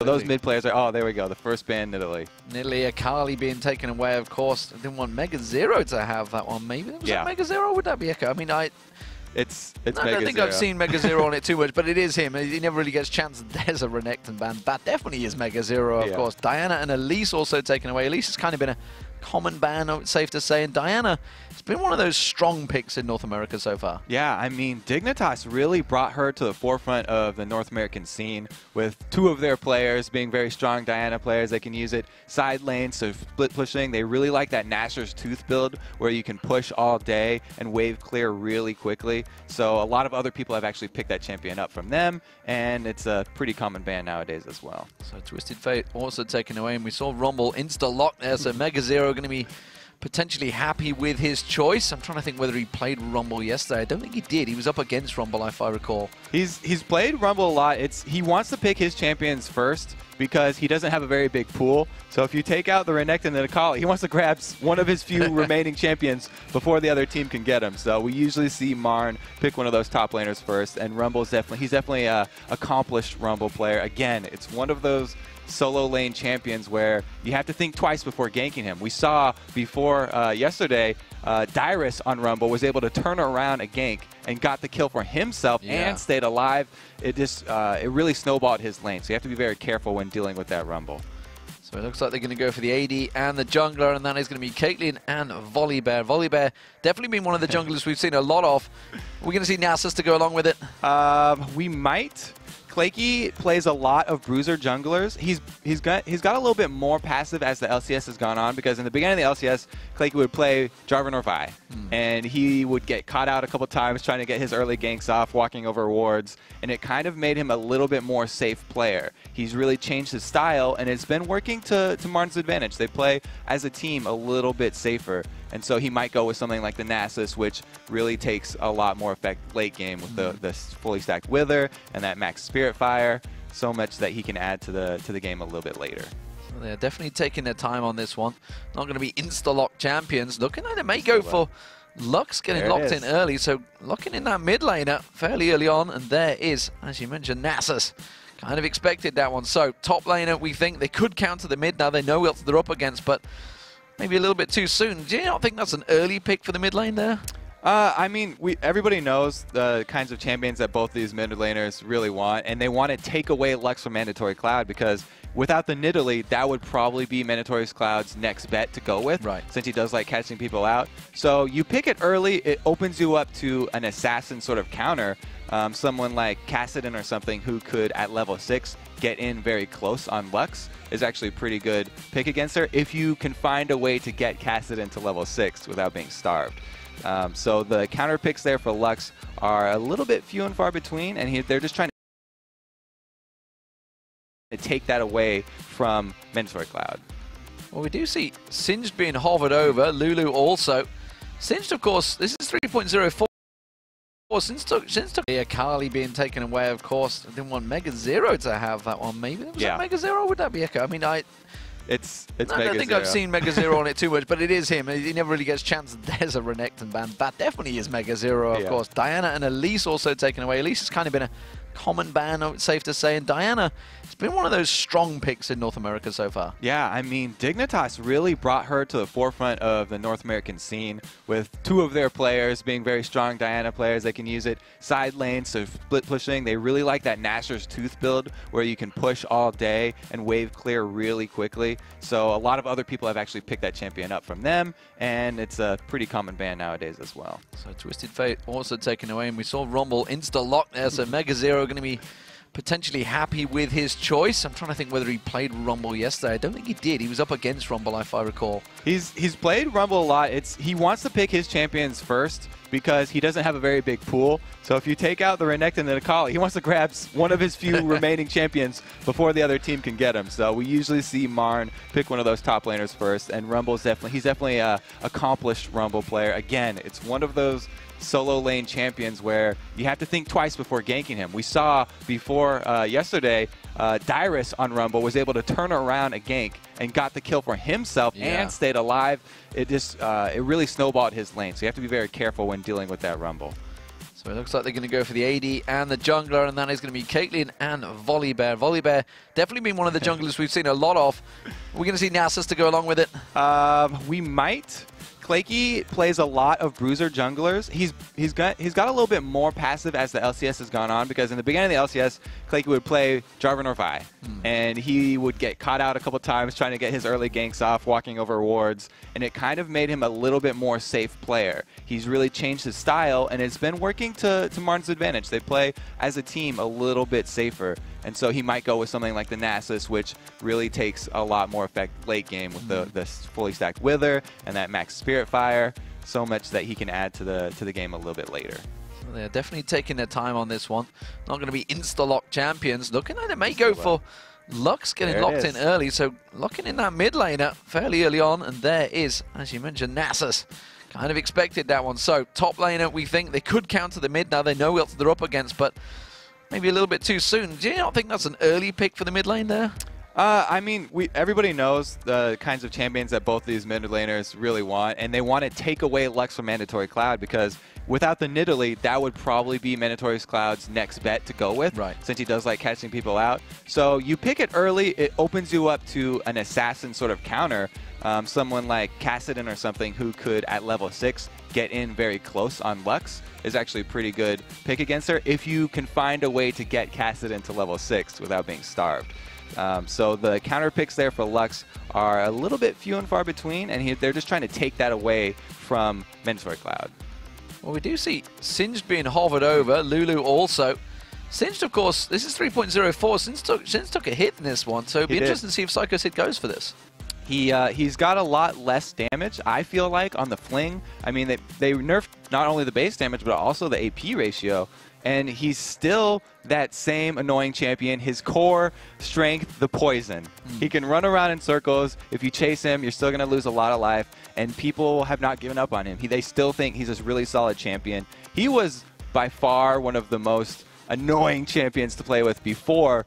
Those mid players are, oh, there we go, the first ban Nidalee. Nidalee, Akali being taken away, of course. I didn't want Mega Zero to have that one, maybe. Was that Mega Zero or would that be Echo? I mean, It's I don't think I've seen Mega Zero on it too much, but it is him. He never really gets a chance. There's a Renekton ban. That definitely is Mega Zero, of course. Diana and Elise also taken away. Elise has kind of been a common ban, it's safe to say, and Diana, it's been one of those strong picks in North America so far. Yeah, I mean, Dignitas really brought her to the forefront of the North American scene with two of their players being very strong Diana players. They can use it side lanes, so split pushing. They really like that Gnasher's Tooth build where you can push all day and wave clear really quickly. So a lot of other people have actually picked that champion up from them, and it's a pretty common ban nowadays as well. So Twisted Fate also taken away, and we saw Rumble insta-lock there, so Mega Zero going to be potentially happy with his choice. I'm trying to think whether he played Rumble yesterday. I don't think he did. He was up against Rumble, if I recall. He's played Rumble a lot. He wants to pick his champions first because he doesn't have a very big pool. So if you take out the Renekton and the Akali, he wants to grab one of his few remaining champions before the other team can get him. So we usually see MRN pick one of those top laners first, and Rumble's he's definitely a accomplished Rumble player. Again, it's one of those solo lane champions where you have to think twice before ganking him. We saw before yesterday, Dyrus on Rumble was able to turn around a gank and got the kill for himself and stayed alive. It just it really snowballed his lane, so you have to be very careful when dealing with that Rumble. So it looks like they're going to go for the AD and the jungler, and that is going to be Caitlyn and Volibear. Volibear definitely been one of the junglers we've seen a lot of. We're going to see Nasus to go along with it. We might. Claky plays a lot of bruiser junglers. He's got a little bit more passive as the LCS has gone on, because in the beginning of the LCS, Claky would play Jarvan or Vi, and he would get caught out a couple times trying to get his early ganks off, walking over wards, and it kind of made him a little bit more safe player. He's really changed his style, and it's been working to MRN's advantage. They play as a team a little bit safer. And so he might go with something like the Nasus, which really takes a lot more effect late game with the fully stacked Wither and that max Spirit Fire, so much that he can add to the game a little bit later. So they're definitely taking their time on this one. Not going to be insta-lock champions. Looking like they may go for Lux getting locked in early, so locking in that mid laner fairly early on, and there is, as you mentioned, Nasus. Kind of expected that one. So top laner, we think they could counter the mid. Now they know what they're up against, but maybe a little bit too soon. Do you not think that's an early pick for the mid lane there? I mean, everybody knows the kinds of champions that both these mid laners really want, and they want to take away Lux from Mandatory Cloud, because without the Nidalee, that would probably be Mandatory Cloud's next bet to go with, since he does like catching people out. So you pick it early, it opens you up to an assassin sort of counter, someone like Kassadin or something who could, at level 6, get in very close on Lux is actually a pretty good pick against her if you can find a way to get Kassadin to level 6 without being starved. So the counter picks there for Lux are a little bit few and far between, and they're just trying to take that away from Mandatory Cloud. Well, we do see Singed being hovered over, Lulu also. Singed, of course, this is 3.04. Since took Akali being taken away, of course. I didn't want Mega Zero to have that one, maybe. Was that Mega Zero or would that be Echo? I mean, I don't think I've seen Mega Zero on it too much, but it is him. He never really gets a chance. There's a Renekton ban. That definitely is Mega Zero, of course. Diana and Elise also taken away. Elise has kind of been a common ban, it's safe to say, and Diana, it's been one of those strong picks in North America so far. Yeah, I mean, Dignitas really brought her to the forefront of the North American scene with two of their players being very strong Diana players. They can use it side lanes, so split pushing. They really like that Gnasher's Tooth build where you can push all day and wave clear really quickly. So a lot of other people have actually picked that champion up from them, and it's a pretty common ban nowadays as well. So Twisted Fate also taken away, and we saw Rumble insta-lock there, so Mega Zero going to be potentially happy with his choice. I'm trying to think whether he played Rumble yesterday. I don't think he did. He was up against Rumble, if I recall. He's played Rumble a lot. He wants to pick his champions first because he doesn't have a very big pool. So if you take out the Renekton and the Akali, he wants to grab one of his few remaining champions before the other team can get him. So we usually see MRN pick one of those top laners first, and he's definitely a accomplished Rumble player. Again, it's one of those solo lane champions where you have to think twice before ganking him. We saw before yesterday, Dyrus on Rumble was able to turn around a gank and got the kill for himself and stayed alive. It really snowballed his lane, so you have to be very careful when dealing with that Rumble. So it looks like they're going to go for the AD and the jungler, and that is going to be Caitlyn and Volibear. Volibear definitely been one of the junglers we've seen a lot of. We're going to see Nasus to go along with it. We might. Claky plays a lot of bruiser junglers. He's got a little bit more passive as the LCS has gone on, because in the beginning of the LCS, Claky would play Jarvan or Vi, and he would get caught out a couple times trying to get his early ganks off, walking over wards, and it kind of made him a little bit more safe player. He's really changed his style, and it's been working to Martin's advantage. They play as a team a little bit safer, and so he might go with something like the Nasus, which really takes a lot more effect late game with the fully stacked Wither and that max Spirit Fire, so much that he can add to the game a little bit later. So they're definitely taking their time on this one. Not going to be insta-lock champions. Looking like they may go for Lux getting locked in early, so locking in that mid laner fairly early on, and there is, as you mentioned, Nasus. Kind of expected that one. So top laner, we think they could counter the mid. Now they know what they're up against, but maybe a little bit too soon. Do you not think that's an early pick for the mid lane there? I mean, everybody knows the kinds of champions that both these mid laners really want, and they want to take away Lux from Mandatory Cloud, because without the Nidalee, that would probably be Mandatory Cloud's next bet to go with, since he does like catching people out. So you pick it early, it opens you up to an assassin sort of counter, someone like Kassadin or something who could, at level 6, get in very close on Lux is actually a pretty good pick against her, if you can find a way to get Kassadin to level 6 without being starved. So the counter picks there for Lux are a little bit few and far between, and they're just trying to take that away from Mandatory Cloud. Well, we do see Singed being hovered over, Lulu also. Singed, of course, this is 3.04. Singed took a hit in this one, so it'd be interesting to see if Psycho Sid goes for this. He's got a lot less damage, I feel like, on the fling. I mean, they nerfed not only the base damage, but also the AP ratio. And he's still that same annoying champion. His core strength, the poison. He can run around in circles. If you chase him, you're still going to lose a lot of life. And people have not given up on him. They still think he's a really solid champion. He was by far one of the most annoying champions to play with before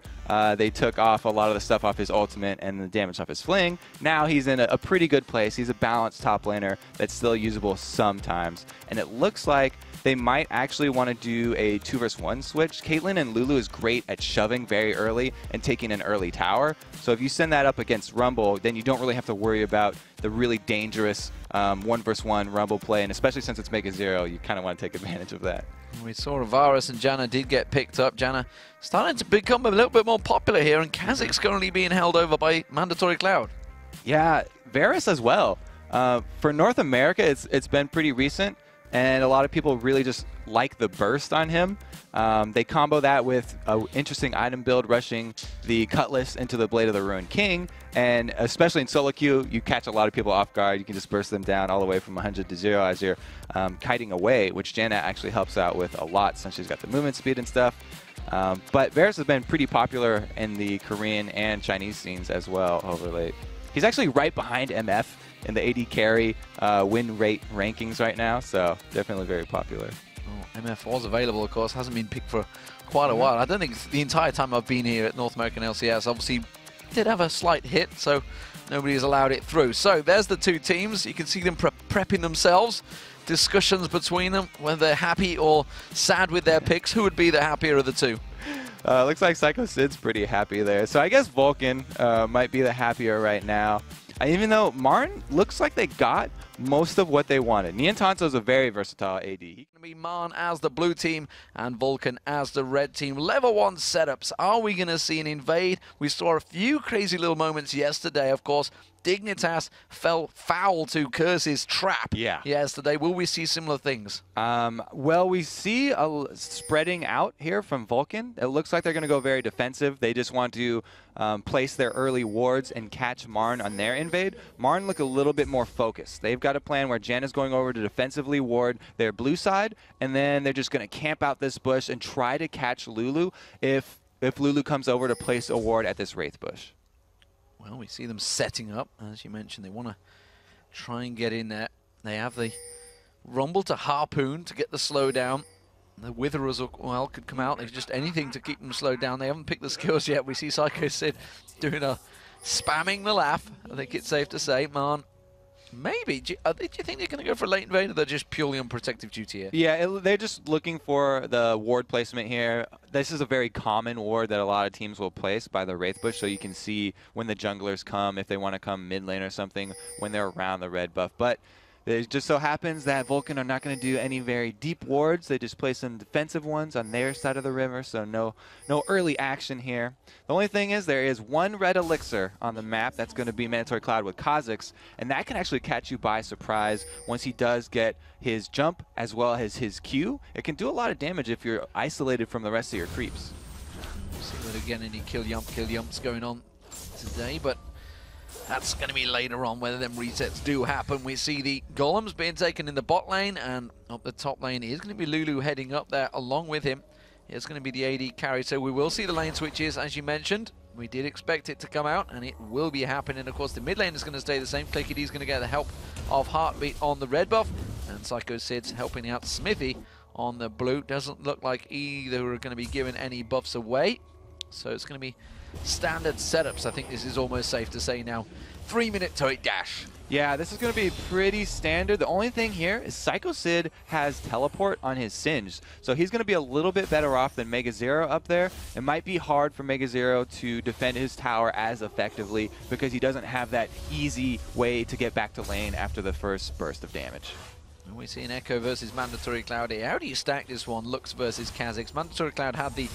they took off a lot of the stuff off his ultimate and the damage off his fling. Now he's in a pretty good place. He's a balanced top laner that's still usable sometimes. And it looks like they might actually want to do a 2 vs 1 switch. Caitlyn and Lulu is great at shoving very early and taking an early tower. So if you send that up against Rumble, then you don't really have to worry about the really dangerous 1 vs 1 Rumble play. And especially since it's Mega Zero, you kind of want to take advantage of that. We saw Varus and Janna did get picked up. Janna starting to become a little bit more popular here, and Kha'Zix's currently being held over by Mandatory Cloud. Yeah, Varus as well. For North America, it's been pretty recent, and a lot of people really just like the burst on him. They combo that with an interesting item build, rushing the Cutlass into the Blade of the Ruined King, and especially in solo queue, you catch a lot of people off guard. You can just burst them down all the way from 100 to 0 as you're kiting away, which Janna actually helps out with a lot since she's got the movement speed and stuff. But Varus has been pretty popular in the Korean and Chinese scenes as well over late. He's actually right behind MF in the AD carry win rate rankings right now, so definitely very popular. Oh, MF was available, of course, hasn't been picked for quite a while. I don't think it's the entire time I've been here at North American LCS. Obviously, did have a slight hit, so nobody has allowed it through. So there's the two teams. You can see them prepping themselves. Discussions between them, whether they're happy or sad with their picks. Who would be the happier of the two? Looks like Psycho Sid's pretty happy there. So I guess Vulcan might be the happier right now. Even though Marn looks like they got most of what they wanted. Niantanzo is a very versatile AD. He's going to be Marn as the blue team and Vulcan as the red team. Level 1 setups. Are we going to see an invade? We saw a few crazy little moments yesterday, of course. Dignitas fell foul to Curse's trap yesterday. Will we see similar things? Well, we see a spreading out here from Vulcan. It looks like they're going to go very defensive. They just want to place their early wards and catch Marn on their invade. Marn look a little bit more focused. They've got a plan where Jan is going over to defensively ward their blue side, and then they're just going to camp out this bush and try to catch Lulu if Lulu comes over to place a ward at this Wraith bush. Well, we see them setting up. As you mentioned, they want to try and get in there. They have the Rumble to Harpoon to get the slowdown. The Wither as well could come out. There's just anything to keep them slowed down. They haven't picked the skills yet. We see Psycho Sid doing a spamming the laugh. I think it's safe to say. Marn Maybe. Do you think they're going to go for a late invade, or they're just purely on protective duty here? Yeah, they're just looking for the ward placement here. This is a very common ward that a lot of teams will place by the Wraith Bush, so you can see when the junglers come, if they want to come mid lane or something, when they're around the red buff. But it just so happens that Vulcan are not going to do any very deep wards. They just play some defensive ones on their side of the river, so no early action here. The only thing is there is one red elixir on the map that's going to be Mandatory Cloud with Kha'Zix, and that can actually catch you by surprise once he does get his jump as well as his Q. It can do a lot of damage if you're isolated from the rest of your creeps. See that again, any kill yumps going on today, but that's going to be later on, whether them resets do happen. We see the golems being taken in the bot lane, and up the top lane is going to be Lulu heading up there along with him. It's going to be the AD carry, so we will see the lane switches, as you mentioned. We did expect it to come out, and it will be happening. Of course, the mid lane is going to stay the same. Clicky D is going to get the help of Heartbeat on the red buff, and Psycho Sid's helping out Smithy on the blue. Doesn't look like either are going to be giving any buffs away, so it's going to be standard setups. I think this is almost safe to say now. 3-minute turret dash. Yeah, this is going to be pretty standard. The only thing here is Psycho Sid has teleport on his Singed, so he's going to be a little bit better off than Mega Zero up there. It might be hard for Mega Zero to defend his tower as effectively because he doesn't have that easy way to get back to lane after the first burst of damage. And we see an Echo versus Mandatory Cloud here. How do you stack this one? Lux versus Kha'Zix. Mandatory Cloud had the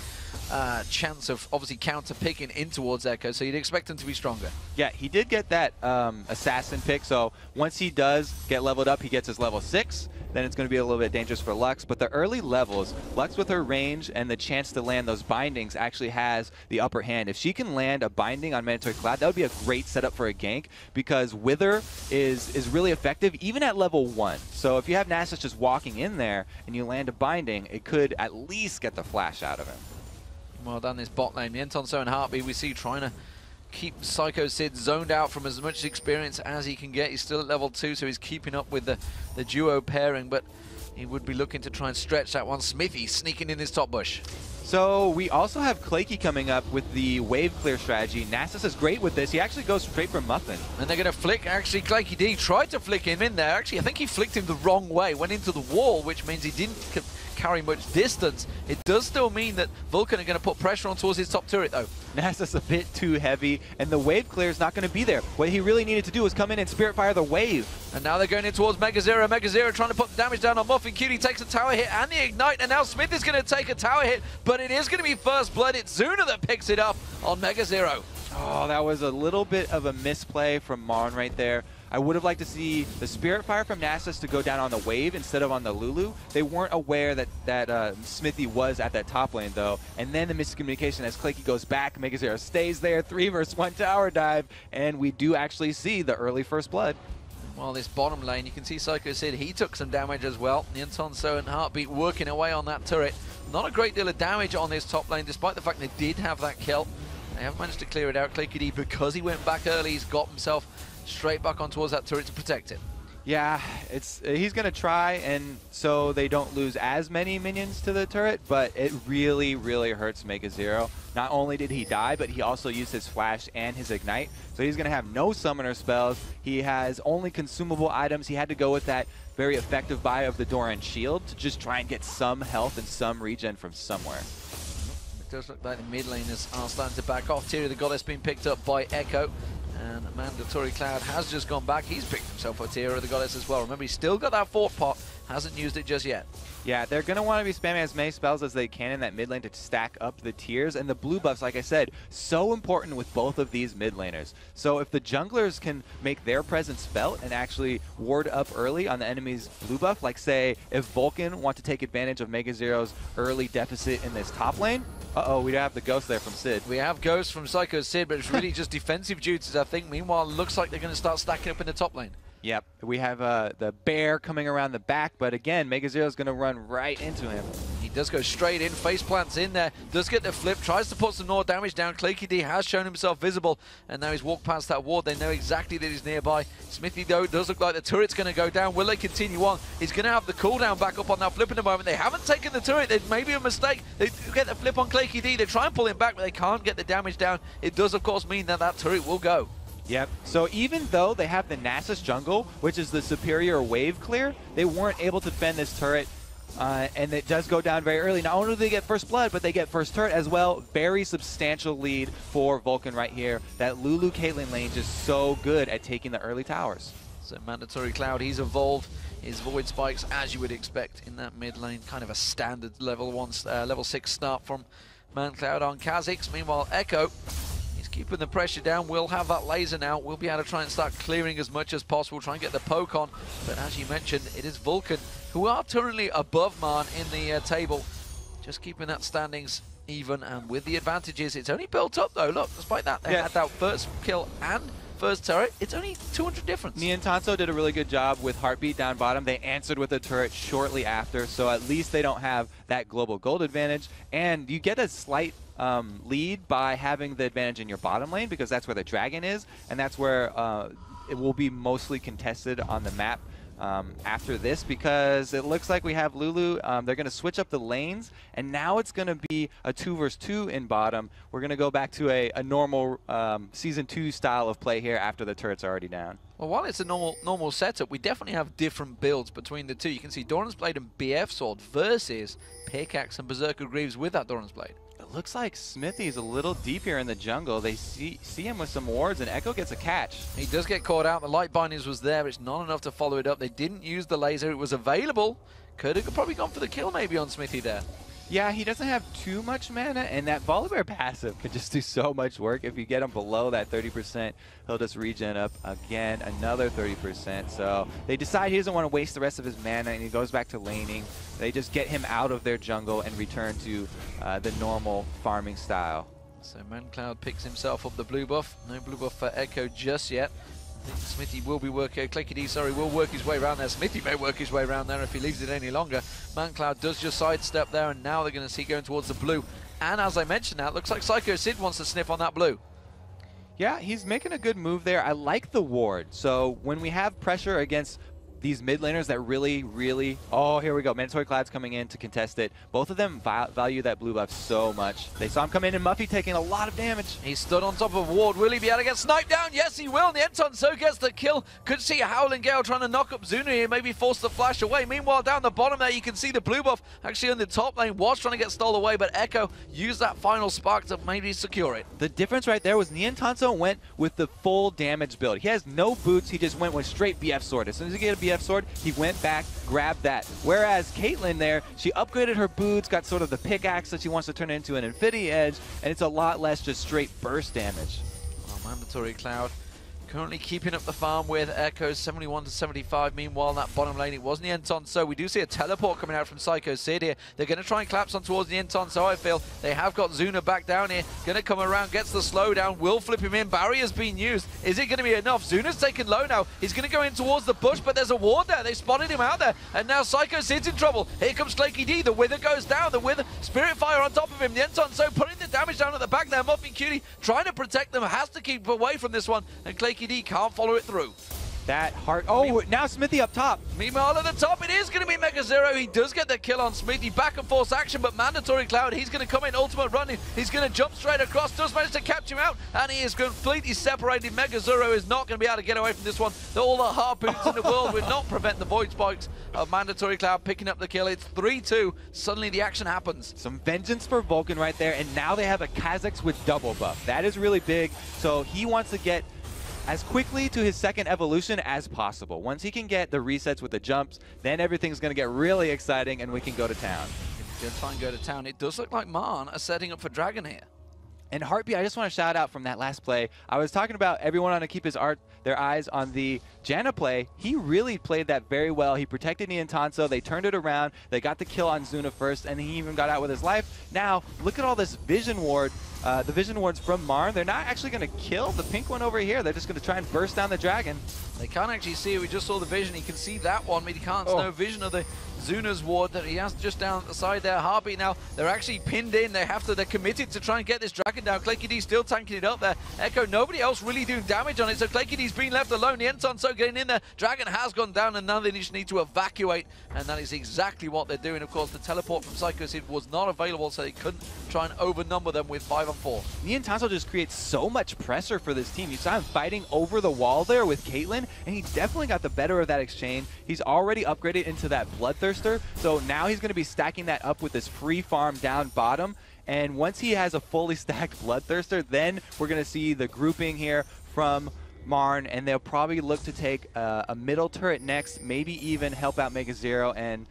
chance of obviously counter-picking in towards Echo, so you'd expect him to be stronger. Yeah, he did get that assassin pick, so once he does get leveled up, he gets his level 6. Then it's going to be a little bit dangerous for Lux. But the early levels, Lux with her range and the chance to land those bindings actually has the upper hand. If she can land a binding on Mandatory Cloud, that would be a great setup for a gank because Wither is really effective even at level 1. So if you have Nasus just walking in there and you land a binding, it could at least get the flash out of him. Well done, this bot lane. The Entonso and Heartbeat we see trying to keep Psycho Sid zoned out from as much experience as he can get. He's still at level 2, so he's keeping up with the duo pairing, but he would be looking to try and stretch that one. Smithy sneaking in his top bush. So we also have Claky coming up with the wave clear strategy. Nasus is great with this. He actually goes straight for Muffin. And they're going to flick. Actually, Claky D tried to flick him in there. Actually, I think he flicked him the wrong way. Went into the wall, which means he didn't carry much distance. It does still mean that Vulcan are going to put pressure on towards his top turret, though. Nasus a bit too heavy, and the wave clear is not going to be there. What he really needed to do was come in and Spirit Fire the wave. And now they're going in towards Mega Zero. Mega Zero trying to put the damage down on Muffin. Cutie takes a tower hit and the ignite, and now Smith is going to take a tower hit, but it is going to be first blood. It's Zuna that picks it up on Mega Zero. Oh, that was a little bit of a misplay from Marn right there. I would have liked to see the Spirit Fire from Nasus to go down on the wave instead of on the Lulu. They weren't aware that Smithy was at that top lane, though. And then the miscommunication as Claky goes back, Mega Zero stays there, 3 versus 1 tower dive, and we do actually see the early first blood. Well, this bottom lane, you can see Psycho Sid, he took some damage as well. Nyantonso and Heartbeat working away on that turret. Not a great deal of damage on this top lane, despite the fact they did have that kill. They haven't managed to clear it out. Claky D, because he went back early, he's got himself straight back on towards that turret to protect it. Yeah, he's going to try, and so they don't lose as many minions to the turret, but it really, really hurts Mega Zero. Not only did he die, but he also used his flash and his ignite, so he's going to have no summoner spells. He has only consumable items. He had to go with that very effective buy of the Doran Shield to just try and get some health and some regen from somewhere. It does look like the mid laners are starting to back off. Tyria the Goddess being picked up by Echo. And Mandatory Cloud has just gone back. He's picked himself a Tyria the Goddess as well. Remember, he's still got that fort pot. Hasn't used it just yet. Yeah, they're going to want to be spamming as many spells as they can in that mid lane to stack up the tiers. And the blue buffs, like I said, so important with both of these mid laners. So if the junglers can make their presence felt and actually ward up early on the enemy's blue buff, like say if Vulcan want to take advantage of Mega Zero's early deficit in this top lane, uh-oh, we have the ghost there from Sid. We have ghost from Psycho Sid, but it's really just defensive duties, I think. Meanwhile, it looks like they're going to start stacking up in the top lane. Yep, we have the bear coming around the back, but again, Mega Zero's going to run right into him. He does go straight in, face plants in there, does get the flip, tries to put some more damage down. Claky D has shown himself visible, and now he's walked past that ward. They know exactly that he's nearby. Smithy, though, does look like the turret's going to go down. Will they continue on? He's going to have the cooldown back up on that flip in a moment. They haven't taken the turret. It may be a mistake. They get the flip on Claky D. They try and pull him back, but they can't get the damage down. It does, of course, mean that that turret will go. Yep. So even though they have the Nasus jungle, which is the superior wave clear, they weren't able to defend this turret. And it does go down very early. Not only do they get first blood, but they get first turret as well. Very substantial lead for Vulcan right here. That Lulu Caitlyn lane just so good at taking the early towers. So Mandatory Cloud, he's evolved his Void Spikes as you would expect in that mid lane. Kind of a standard level 6 start from ManCloud on Kha'Zix. Meanwhile, Echo, he's keeping the pressure down. We'll have that laser now. We'll be able to try and start clearing as much as possible, try and get the poke on. But as you mentioned, it is Vulcan, who are currently above Man in the table. Just keeping that standings even and with the advantages. It's only built up though. Look, despite that, they had that first kill and first turret. It's only 200 difference. Niantanso did a really good job with Heartbeat down bottom. They answered with a turret shortly after, so at least they don't have that global gold advantage. And you get a slight lead by having the advantage in your bottom lane, because that's where the dragon is, and that's where it will be mostly contested on the map after this, because it looks like we have Lulu. They're going to switch up the lanes, and now it's going to be a 2 versus 2 in bottom. We're going to go back to a normal Season 2 style of play here after the turret's already down. Well, while it's a normal setup, we definitely have different builds between the two. You can see Doran's Blade and BF Sword versus Pickaxe and Berserker Greaves with that Doran's Blade. It looks like Smithy's a little deep here in the jungle. They see him with some wards, and Echo gets a catch. He does get caught out. The light bindings was there. It's not enough to follow it up. They didn't use the laser. It was available. Could have probably gone for the kill maybe on Smithy there. Yeah, he doesn't have too much mana, and that Volibear passive could just do so much work. If you get him below that 30%, he'll just regen up again, another 30%. So they decide he doesn't want to waste the rest of his mana, and he goes back to laning. They just get him out of their jungle and return to the normal farming style. So ManCloud picks himself up the blue buff. No blue buff for Echo just yet. I think Smithy will be working, Clickety, sorry, will work his way around there. Smithy may work his way around there if he leaves it any longer. ManCloud does just sidestep there, and now they're going to see going towards the blue. And as I mentioned now, it looks like Psycho Sid wants to sniff on that blue. Yeah, he's making a good move there. I like the ward. So when we have pressure against these mid laners that really, oh, here we go. Mandatory Cloud's coming in to contest it. Both of them value that blue buff so much. They saw him come in, and Muffy taking a lot of damage. He stood on top of Ward. Will he be able to get sniped down? Yes, he will. Niantanso gets the kill. Could see a Howling Gale trying to knock up Zuna here, maybe force the flash away. Meanwhile, down the bottom there, you can see the blue buff actually in the top lane was trying to get stolen away, but Echo used that final spark to maybe secure it. The difference right there was Niantanso went with the full damage build. He has no boots. He just went with straight BF Sword. As soon as he get a BF Sword, he went back, grabbed that. Whereas Caitlyn there, she upgraded her boots, got sort of the pickaxe that she wants to turn into an Infinity Edge, and it's a lot less just straight burst damage. Oh, Mandatory Cloud currently keeping up the farm with Echoes 71 to 75. Meanwhile, in that bottom lane, it was Niantanso. We do see a teleport coming out from Psycho Sid here. They're going to try and collapse on towards Niantanso, I feel. They have got Zuna back down here. Going to come around, gets the slowdown. Will flip him in. Barrier's being used. Is it going to be enough? Zuna's taken low now. He's going to go in towards the bush, but there's a ward there. They spotted him out there. And now Psycho Sid's in trouble. Here comes Claky D. The Wither goes down. The Wither, Spirit Fire on top of him. Niantanso putting the damage down at the back there. Muffy Cutie trying to protect them. Has to keep away from this one. And Claky D can't follow it through. That heart. Oh, now Smithy up top. Meanwhile, at the top, it is going to be Mega Zero. He does get the kill on Smithy. Back and forth action, but Mandatory Cloud, he's going to come in ultimate running. He's going to jump straight across. Does manage to catch him out, and he is completely separated. Mega Zero is not going to be able to get away from this one. All the harpoons in the world will not prevent the Void Spikes of Mandatory Cloud picking up the kill. It's 3-2. Suddenly, the action happens. Some vengeance for Vulcan right there, and now they have a Kha'Zix with double buff. That is really big, so he wants to get as quickly to his second evolution as possible. Once he can get the resets with the jumps, then everything's going to get really exciting and we can go to town. Gonna try and go to town. It does look like Marn are setting up for Dragon here. And Heartbeat, I just want to shout out from that last play. I was talking about everyone want to keep their eyes on the Janna play. He really played that very well. He protected Niantanso. They turned it around. They got the kill on Zuna first, and he even got out with his life. Now, look at all this vision ward. The vision wards from Marn. They're not actually going to kill the pink one over here. They're just going to try and burst down the dragon. They can't actually see it. We just saw the vision. He can see that one, but he can't. No vision of the Zuna's ward that he has just down at the side there. Heartbeat now, they're actually pinned in. They're committed to try and get this Dragon down. Claky still tanking it up there. Echo, nobody else really doing damage on it, so Claky's been left alone. The Entonso getting in there. Dragon has gone down, and now they just need to evacuate, and that is exactly what they're doing. Of course, the teleport from Psychosid was not available, so they couldn't try and overnumber them with 5-on-4. Untitled just creates so much pressure for this team. You saw him fighting over the wall there with Caitlyn, and he definitely got the better of that exchange. He's already upgraded into that Bloodthirster, so now he's going to be stacking that up with this free farm down bottom. And once he has a fully stacked Bloodthirster, then we're going to see the grouping here from MRN, and they'll probably look to take a middle turret next, maybe even help out Mega Zero and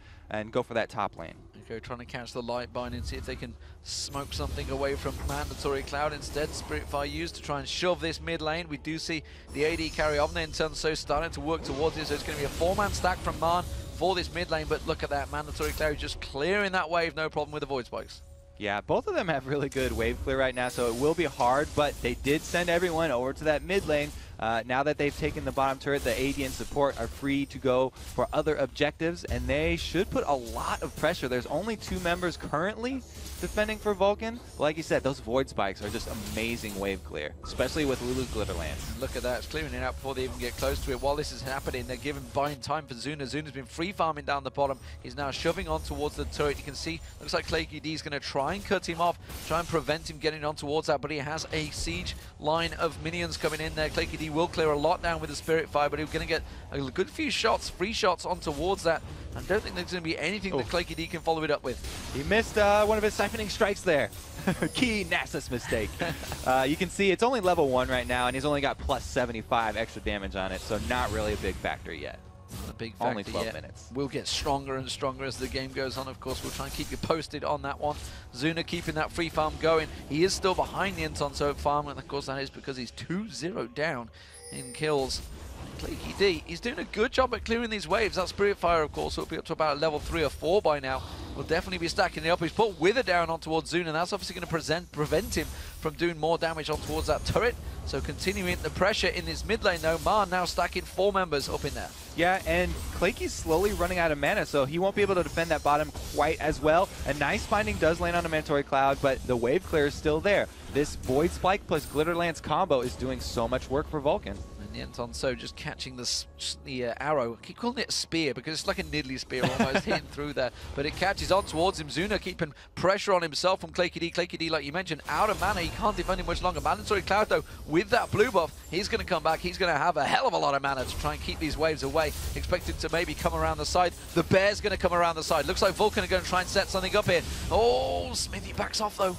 go for that top lane. Okay, trying to catch the light bind and see if they can smoke something away from Mandatory Cloud. Instead, Spiritfire used to try and shove this mid lane. We do see the AD carry on there in turn, so starting to work towards it. So it's going to be a 4-man stack from MRN for this mid lane, but look at that, Mandatory Cloud just clearing that wave, no problem with the Void Spikes. Yeah, both of them have really good wave clear right now, so it will be hard, but they did send everyone over to that mid lane. Now that they've taken the bottom turret, the AD and support are free to go for other objectives, and they should put a lot of pressure. There's only 2 members currently defending for Vulcan. But like you said, those Void Spikes are just amazing wave clear, especially with Lulu's Glitter Lance. Look at that, it's clearing it out before they even get close to it. While this is happening, they're buying time for Zuna. Zuna's been free farming down the bottom. He's now shoving on towards the turret. You can see, looks like Claky D is going to try and cut him off, try and prevent him getting on towards that, but he has a siege line of minions coming in there. Claky D will clear a lot down with the Spirit Fire, but he's going to get a good few shots, free shots on towards that. I don't think there's going to be anything that Claky D can follow it up with. He missed one of his siphoning strikes there. Key Nasus mistake. You can see it's only level 1 right now, and he's only got plus 75 extra damage on it, so not really a big factor yet. Not a big factor only 12 yet. minutes. We'll get stronger and stronger as the game goes on. Of course, we'll try and keep you posted on that one. Zuna keeping that free farm going. He is still behind the Entonso farm, and of course that is because he's 2-0 down in kills. Claky D, he's doing a good job at clearing these waves. That Spirit Fire, of course, will be up to about level 3 or 4 by now. Will definitely be stacking it up. He's put Wither down on towards Zuna, and that's obviously going to prevent him from doing more damage on towards that turret. So continuing the pressure in this mid lane, though. MRN now stacking 4 members up in there. Yeah, and Claky's slowly running out of mana, so he won't be able to defend that bottom quite as well. A nice binding does land on a Mandatory Cloud, but the wave clear is still there. This Void Spike plus Glitter Lance combo is doing so much work for Vulcan. Entonso just catching the arrow. I keep calling it a spear because it's like a Nidalee spear almost hitting through there. But it catches on towards him. Zuna keeping pressure on himself from Claky D. Claky D, like you mentioned, out of mana. He can't defend him much longer. Mandatory Cloud, though, with that blue buff, he's going to come back. He's going to have a hell of a lot of mana to try and keep these waves away. Expected to maybe come around the side. The bear's going to come around the side. Looks like Vulcan are going to try and set something up here. Oh, Smithy backs off, though.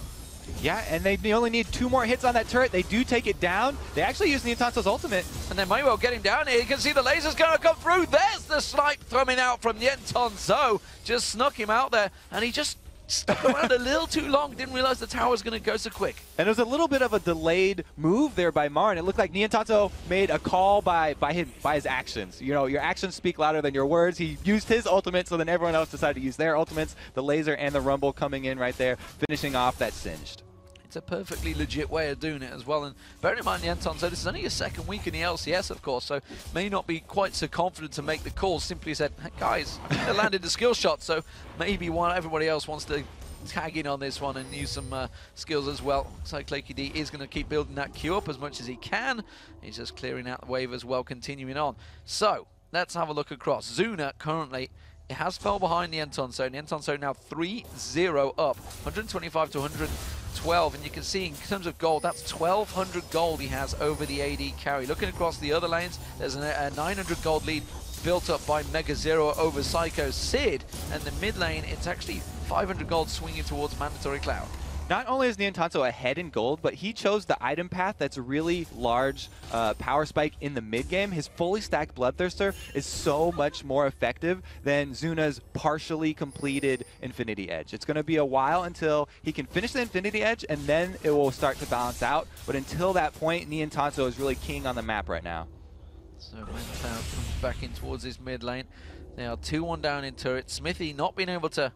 Yeah, and they only need 2 more hits on that turret. They do take it down. They actually use the Entonso's ultimate. And they may well get him down here. You can see the lasers going to come through. There's the snipe coming out from Entonso. Just snuck him out there, and he just stuck around a little too long. Didn't realize the tower was going to go so quick. And there was a little bit of a delayed move there by MRN. It looked like Entonso made a call by his actions. You know, your actions speak louder than your words. He used his ultimate, so then everyone else decided to use their ultimates. The laser and the rumble coming in right there, finishing off that Singed. It's a perfectly legit way of doing it as well. And bearing in mind the Entonso, this is only a second week in the LCS, of course, so may not be quite so confident to make the call. Simply said, hey, guys, I think they landed the skill shot, so maybe everybody else wants to tag in on this one and use some skills as well. So Claky D is going to keep building that queue up as much as he can. He's just clearing out the wave as well, continuing on. So let's have a look across. Zuna currently, it has fell behind the Entonso, and the Entonso now 3-0 up, 125 to 112, and you can see in terms of gold, that's 1,200 gold he has over the AD carry. Looking across the other lanes, there's a 900 gold lead built up by Mega Zero over Psycho Sid, and the mid lane, it's actually 500 gold swinging towards Mandatory Cloud. Not only is Entonso ahead in gold, but he chose the item path that's a really large power spike in the mid game. His fully stacked Bloodthirster is so much more effective than Zuna's partially completed Infinity Edge. It's going to be a while until he can finish the Infinity Edge, and then it will start to balance out. But until that point, Entonso is really king on the map right now. So ManCloud comes back in towards his mid lane. They are 2-1 down in turret. Smithy not being able to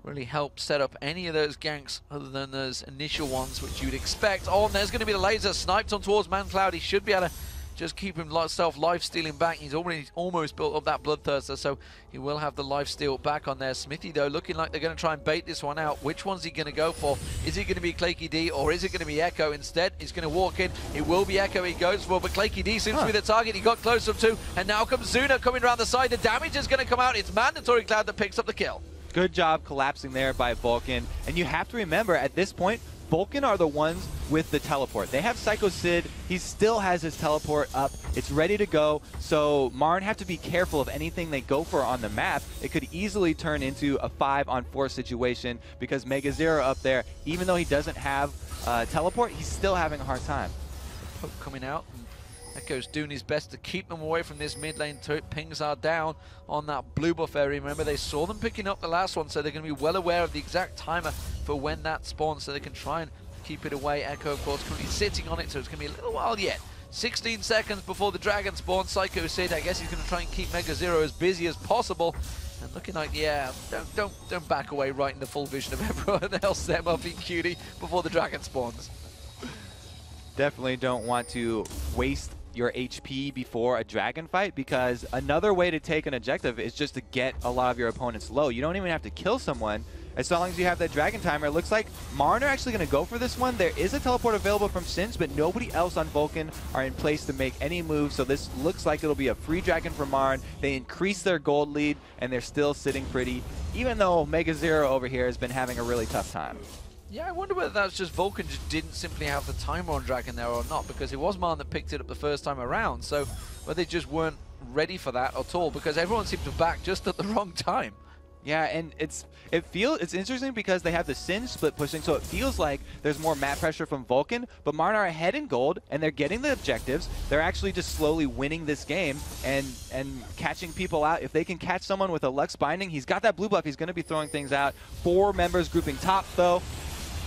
really help set up any of those ganks other than those initial ones which you'd expect. Oh, and there's going to be the laser sniped on towards ManCloud. He should be able to just keep himself life-stealing back. He's already almost built up that Bloodthirster, so he will have the life-steal back on there. Smithy, though, looking like they're going to try and bait this one out. Which one's he going to go for? Is it going to be Claky D, or is it going to be Echo instead? He's going to walk in. It will be Echo he goes for, but Claky D seems to be the target. He got close up to, and now comes Zuna coming around the side. The damage is going to come out. It's Mandatory Cloud that picks up the kill. Good job collapsing there by Vulcan. And you have to remember, at this point, Vulcan are the ones with the teleport. They have Psycho Sid. He still has his teleport up. It's ready to go. So MRN have to be careful of anything they go for on the map. It could easily turn into a 5-on-4 situation because Mega Zero up there, even though he doesn't have teleport, he's still having a hard time. Poke coming out. Echo's doing his best to keep them away from this mid lane turret. Pings are down on that blue buff area. Remember, they saw them picking up the last one, so they're going to be well aware of the exact timer for when that spawns, so they can try and keep it away. Echo, of course, currently sitting on it, so it's going to be a little while yet. 16 seconds before the dragon spawns. Psycho Sid, I guess he's going to try and keep Mega Zero as busy as possible. And looking like, yeah, don't back away right in the full vision of everyone else there, Muffy Cutie, before the dragon spawns. Definitely don't want to waste your HP before a dragon fight, because another way to take an objective is just to get a lot of your opponents low. You don't even have to kill someone as long as you have that dragon timer. It looks like MRN are actually going to go for this one. There is a teleport available from Sins, but nobody else on Vulcan are in place to make any moves, so this looks like it'll be a free dragon for MRN. They increase their gold lead, and they're still sitting pretty, even though Mega Zero over here has been having a really tough time. Yeah, I wonder whether that's just Vulcan just didn't simply have the timer on Dragon there or not, because it was MRN that picked it up the first time around, so whether they just weren't ready for that at all, because everyone seemed to back just at the wrong time. Yeah, and it's interesting because they have the Sin split pushing, so it feels like there's more map pressure from Vulcan, but MRN are ahead in gold, and they're getting the objectives. They're actually just slowly winning this game and catching people out. If they can catch someone with a Lux Binding, he's got that blue buff, he's going to be throwing things out. 4 members grouping top, though.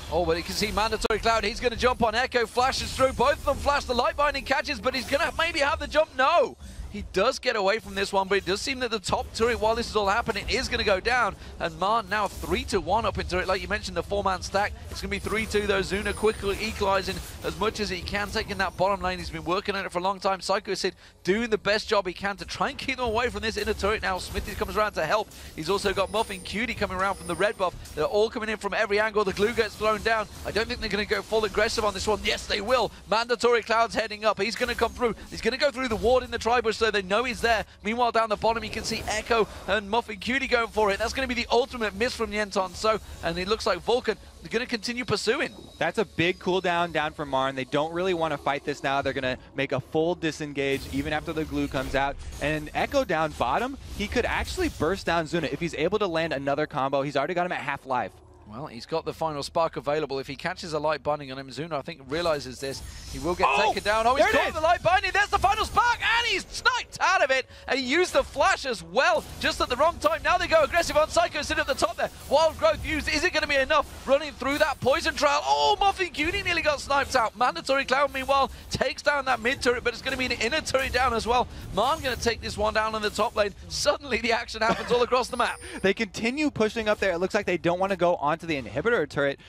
Oh, but you can see Mandatory Cloud. He's going to jump on Echo, flashes through. Both of them flash. The Light Binding catches, but he's going to maybe have the jump. No! He does get away from this one, but it does seem that the top turret, while this is all happening, is going to go down. And MRN now 3-1 up into it. Like you mentioned, the 4-man stack. It's going to be 3-2, though. Zuna quickly equalizing as much as he can, taking that bottom lane. He's been working on it for a long time. Psycho Sid doing the best job he can to try and keep them away from this inner turret. Now Smithy comes around to help. He's also got Muffin Cutie coming around from the red buff. They're all coming in from every angle. The glue gets thrown down. I don't think they're going to go full aggressive on this one. Yes, they will. Mandatory Cloud's heading up. He's going to come through. He's going to go through the ward in the tri-bush, so they know he's there. Meanwhile, down the bottom, you can see Echo and Muffin Cutie going for it. That's going to be the ultimate miss from Yenton. So, and it looks like Vulcan are going to continue pursuing. That's a big cooldown down from MRN. They don't really want to fight this now. They're going to make a full disengage even after the glue comes out. And Echo down bottom, he could actually burst down Zuna if he's able to land another combo. He's already got him at half life. Well, he's got the final spark available. If he catches a light binding on him, Zuna, I think, realizes this. He will get taken down. Oh, he's caught the light binding. There's the final spark, and he's sniped out of it. And he used the flash as well, just at the wrong time. Now they go aggressive on Psycho Sid at the top there. Wild Growth used. Is it going to be enough? Running through that poison trail. Oh, Muffin Cutie nearly got sniped out. Mandatory Cloud, meanwhile, takes down that mid turret, but it's going to be an inner turret down as well. MRN going to take this one down in the top lane. Suddenly, the action happens all across the map. They continue pushing up there. It looks like they don't want to go onto the inhibitor turret,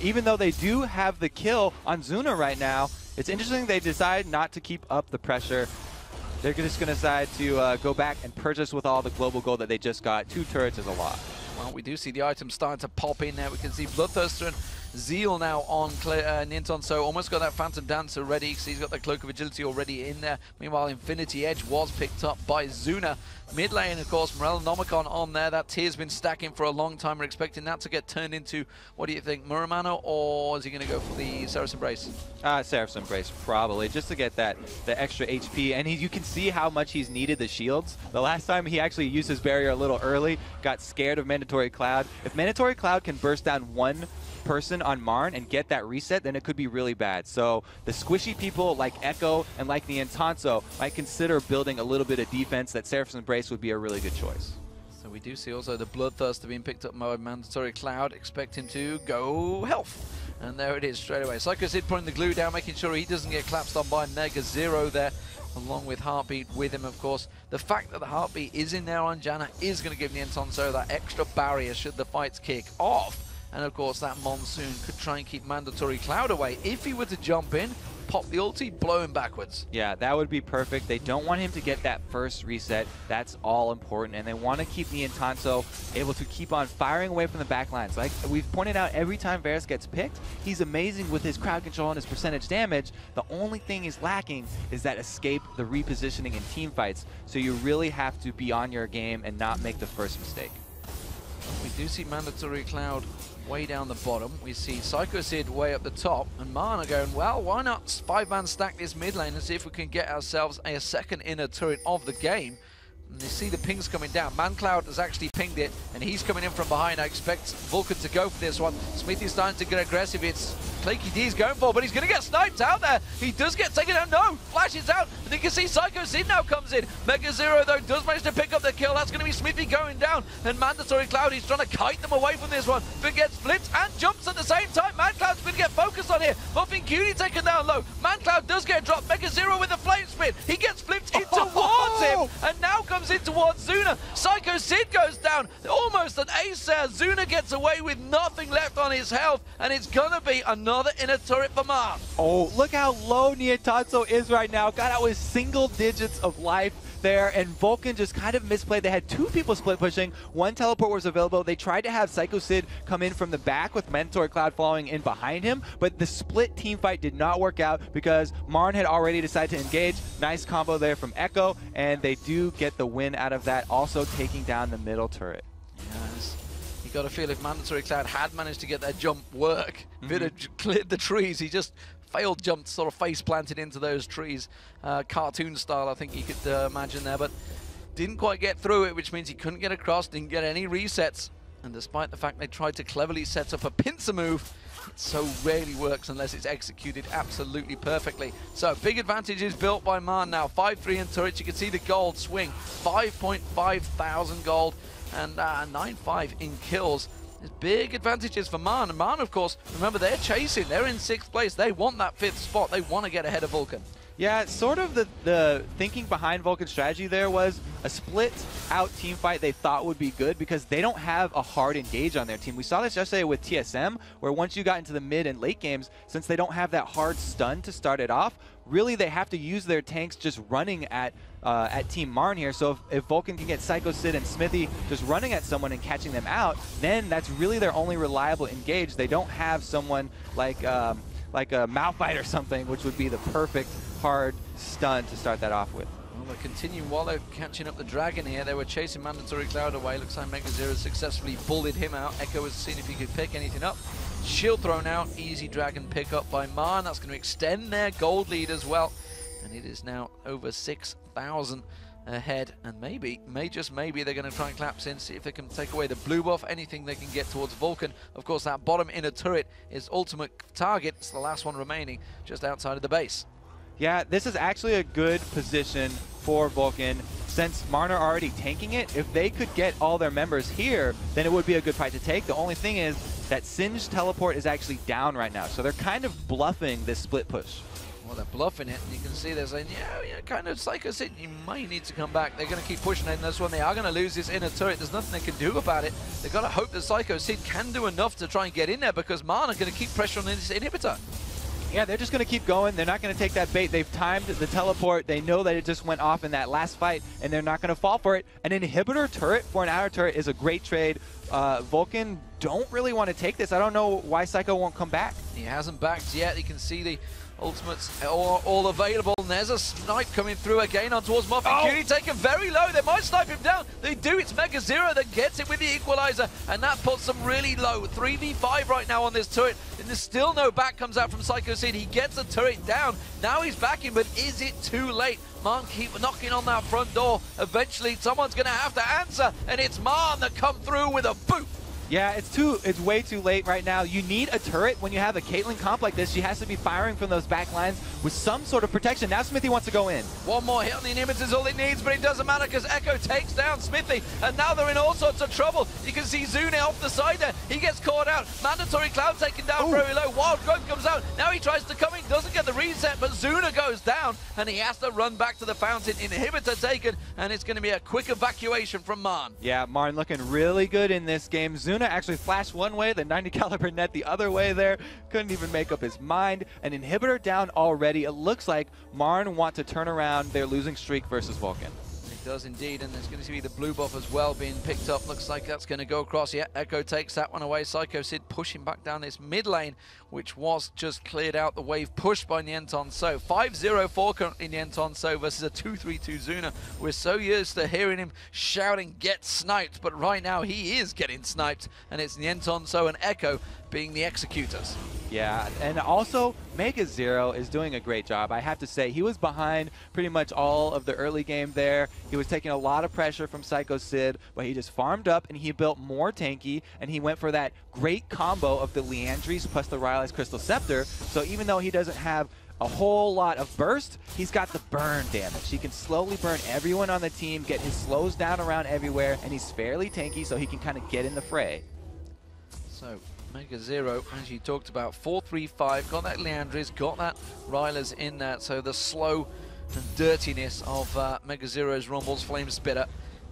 even though they do have the kill on Zuna right now. It's interesting they decide not to keep up the pressure. They're just going to decide to go back and purchase with all the global gold that they just got. 2 turrets is a lot. Well, we do see the items starting to pop in there. We can see Bloodthirster and Zeal now on Ninton, so almost got that Phantom Dancer ready, so he's got the Cloak of Agility already in there. Meanwhile, Infinity Edge was picked up by Zuna. Mid lane, of course, Morellonomicon on there. That tier's been stacking for a long time. We're expecting that to get turned into, what do you think, Muramano, or is he going to go for the Seraph's Embrace? Seraph's Embrace, probably, just to get the extra HP. And you can see how much he's needed the shields. The last time he actually used his barrier a little early, got scared of Mandatory Cloud. If Mandatory Cloud can burst down one person on MRN and get that reset, then it could be really bad. So the squishy people like Echo and like the Entanso might consider building a little bit of defense. That Seraph's Embrace would be a really good choice. So we do see also the Bloodthirster being picked up by Mandatory Cloud. Expect him to go health. And there it is straight away. Psycho Sid putting the glue down, making sure he doesn't get collapsed on by Mega Zero there, along with Heartbeat with him, of course. The fact that the Heartbeat is in there on Janna is going to give the Entanso that extra barrier should the fights kick off. And of course that Monsoon could try and keep Mandatory Cloud away if he were to jump in, pop the ulti, blow him backwards. Yeah, that would be perfect. They don't want him to get that first reset. That's all important. And they want to keep Tanto able to keep on firing away from the back lines. Like we've pointed out, every time Varus gets picked, he's amazing with his crowd control and his percentage damage. The only thing he's lacking is that escape, the repositioning in team fights. So you really have to be on your game and not make the first mistake. We do see Mandatory Cloud way down the bottom. We see Psycho Sid way up the top, and Mana going, well, why not 5-man stack this mid lane and see if we can get ourselves a second inner turret of the game. And you see the pings coming down. ManCloud has actually pinged it, and he's coming in from behind. I expect Vulcan to go for this one. Smithy's starting to get aggressive. It's Claky D's going for, but he's going to get sniped out there. He does get taken down. No! Flashes out. And you can see Psycho Sid now comes in. Mega Zero, though, does manage to pick up the kill. That's going to be Smithy going down. And Mandatory Cloud, he's trying to kite them away from this one, but gets flipped and jumps at the same time. ManCloud's going to get focused on here. Muffin Cutie taken down low. ManCloud does get dropped. Mega Zero with the flame spin. He gets flipped in towards him, and now comes in towards Zuna. Psycho Sid goes down. Almost an ace there. Zuna gets away with nothing left on his health, and it's going to be another inner turret for Mar. Oh, look how low Tanto is right now. Got out with single digits of life there, and Vulcan just kind of misplayed. They had two people split pushing. One teleport was available. They tried to have Psycho Sid come in from the back with Mandatory Cloud following in behind him, but the split team fight did not work out because Marn had already decided to engage. Nice combo there from Echo, and they do get the win out of that, also taking down the middle turret. Yes. You got to feel if Mandatory Cloud had managed to get that jump work, if it had cleared the trees, he just failed jump, sort of face planted into those trees, cartoon style, I think you could imagine there, but didn't quite get through it, which means he couldn't get across, didn't get any resets, and despite the fact they tried to cleverly set up a pincer move, it so rarely works unless it's executed absolutely perfectly. So big advantage is built by Marn now. 5-3 in turrets. You can see the gold swing. 5.5 thousand gold and 9.5 in kills. There's big advantages for Marn. And Marn, of course, remember, they're chasing. They're in 6th place. They want that 5th spot. They want to get ahead of Vulcan. Yeah, sort of the thinking behind Vulcan's strategy there was a split out team fight they thought would be good because they don't have a hard engage on their team. We saw this yesterday with TSM, where once you got into the mid and late games, since they don't have that hard stun to start it off, really they have to use their tanks just running at Team Marn here. So if Vulcan can get Psycho Sid and Smithy just running at someone and catching them out, then that's really their only reliable engage. They don't have someone like a Malphite or something, which would be the perfect hard stun to start that off with. Well, they're continuing while they're catching up the dragon here. They were chasing Mandatory Cloud away. Looks like Mega Zero successfully bullied him out. Echo was seeing if he could pick anything up. Shield thrown out. Easy dragon pick up by Marn. That's going to extend their gold lead as well. And it is now over 6,000 ahead. And just maybe, they're going to try and collapse in, see if they can take away the blue buff, anything they can get towards Vulcan. Of course, that bottom inner turret is ultimate target. It's the last one remaining just outside of the base. Yeah, this is actually a good position for Vulcan. Since Marn are already tanking it, if they could get all their members here, then it would be a good fight to take. The only thing is that Singe teleport is actually down right now, so they're kind of bluffing this split push. Well, they're bluffing it, and you can see they're saying, yeah, kind of Psycho Sid, you might need to come back. They're going to keep pushing it in this one. They are going to lose this inner turret. There's nothing they can do about it. They've got to hope that Psycho Sid can do enough to try and get in there, because Marn are going to keep pressure on this inhibitor. Yeah, they're just going to keep going. They're not going to take that bait. They've timed the teleport. They know that it just went off in that last fight, and they're not going to fall for it. An inhibitor turret for an outer turret is a great trade. Vulcan don't really want to take this. I don't know why Psycho won't come back. He hasn't backed yet. You can see the ultimates all available, and there's a snipe coming through again on towards Muffin Cutie, taken very low. They might snipe him down. They do. It's Mega Zero that gets it with the equalizer, and that puts them really low. 3v5 right now on this turret, and there's still no back comes out from Psycho Sid. He gets the turret down. Now he's backing, but is it too late? Marn keep knocking on that front door. Eventually, someone's going to have to answer, and it's Marn that come through with a boot. Yeah, it's way too late right now. You need a turret when you have a Caitlyn comp like this. She has to be firing from those back lines with some sort of protection. Now Smithy wants to go in. One more hit on the inhibitor is all it needs, but it doesn't matter because Echo takes down Smithy, and now they're in all sorts of trouble. You can see Zune off the side there. He gets caught out. Mandatory Cloud taken down very low. Wild Growth comes out. Now he tries to come in, doesn't get the reset, but Zuna goes down, and he has to run back to the fountain. Inhibitor taken, and it's going to be a quick evacuation from Marn. Yeah, Marn looking really good in this game. Zuna Zuna actually flashed one way, the 90 caliber net the other way there. Couldn't even make up his mind. An inhibitor down already. It looks like MRN want to turn around their losing streak versus Vulcan. It does indeed, and there's going to be the blue buff as well being picked up. Looks like that's going to go across. Yeah, Echo takes that one away. Psycho Sid pushing back down this mid lane, which was just cleared out. The wave pushed by Nienton So. 5-0-4 currently Nienton So versus a 2-3-2 Zuna. We're so used to hearing him shouting, "Get sniped," but right now he is getting sniped, and it's Nienton So and Echo being the executors. Yeah, and also Mega Zero is doing a great job. I have to say, he was behind pretty much all of the early game there. He was taking a lot of pressure from Psycho Sid, but he just farmed up and he built more tanky, and he went for that great combo of the Liandry's plus the Rylai's Crystal Scepter. So even though he doesn't have a whole lot of burst, he's got the burn damage. He can slowly burn everyone on the team, get his slows down around everywhere, and he's fairly tanky, so he can kind of get in the fray. So Mega Zero, as you talked about, 4-3-5, got that Liandry's, got that Rylai's in that, so the slow and dirtiness of Mega Zero's Rumble's Flame Spitter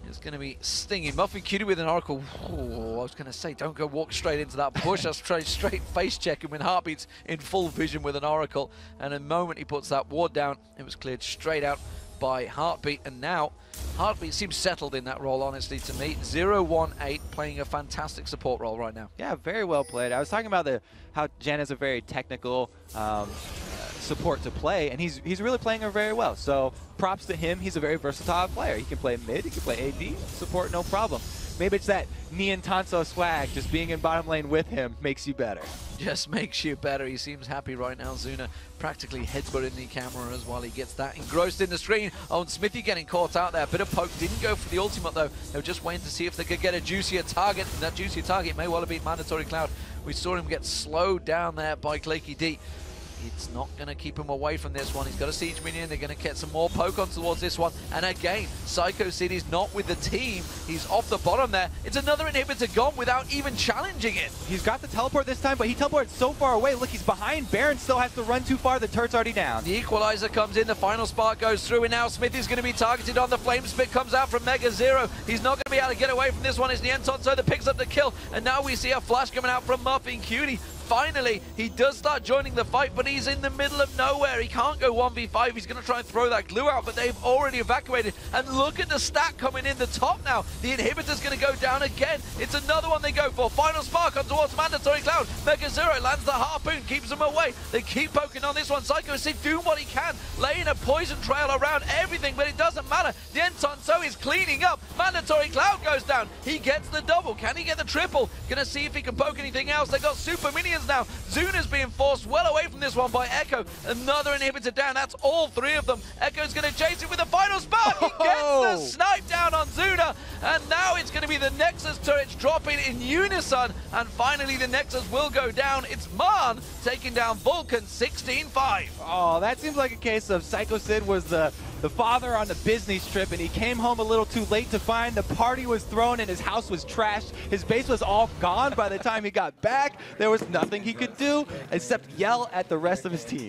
is going to be stinging. Muffin Cutie with an Oracle. Oh, I was going to say, don't go walk straight into that bush. That's straight face checking when Heartbeat's in full vision with an Oracle, and the moment he puts that ward down, it was cleared straight out by Heartbeat, and now Heartbeat seems settled in that role, honestly, to me. 0-1-8, playing a fantastic support role right now. Yeah, very well played. I was talking about how Jan is a very technical support to play, and he's really playing her very well. So props to him. He's a very versatile player. He can play mid, he can play AD, support no problem. Maybe it's that Nienton So swag, just being in bottom lane with him makes you better. Just makes you better. He seems happy right now. Zuna practically headbutting the camera as well. He gets that engrossed in the screen. Oh, and Smithy getting caught out there. A bit of poke. Didn't go for the ultimate, though. They were just waiting to see if they could get a juicier target. And that juicier target may well have been Mandatory Cloud. We saw him get slowed down there by Claky D. It's not going to keep him away from this one. He's got a siege minion. They're going to get some more poke on towards this one. And again, Psycho City's not with the team. He's off the bottom there. It's another inhibitor gone without even challenging it. He's got the teleport this time, but he teleported so far away. Look, he's behind. Baron still has to run too far. The turret's already down. The equalizer comes in. The final spark goes through. And now Smithy's going to be targeted on the flame spit. Comes out from Mega Zero. He's not going to be able to get away from this one. It's Nienton So that picks up the kill. And now we see a flash coming out from Muffin Cutie. Finally, he does start joining the fight, but he's in the middle of nowhere. He can't go 1v5. He's going to try and throw that glue out, but they've already evacuated. And look at the stack coming in the top now. The inhibitor's going to go down again. It's another one they go for. Final spark on towards Mandatory Cloud. Mega Zero lands the harpoon, keeps him away. They keep poking on this one. Psycho Sid doing what he can, laying a poison trail around everything, but it doesn't matter. Nienton So is cleaning up. Mandatory Cloud goes down. He gets the double. Can he get the triple? Gonna see if he can poke anything else. They got super minions now. Zuna's being forced well away from this one by Echo. Another inhibitor down. That's all three of them. Echo's going to chase it with a final spark. He gets the snipe down on Zuna. And now it's going to be the Nexus turrets dropping in unison. And finally the Nexus will go down. It's MRN taking down Vulcan 16-5. Oh, that seems like a case of Psycho Sid was the father on the business trip, and he came home a little too late to find the party was thrown and his house was trashed. His base was all gone by the time he got back. There was nothing he could do except yell at the rest of his team.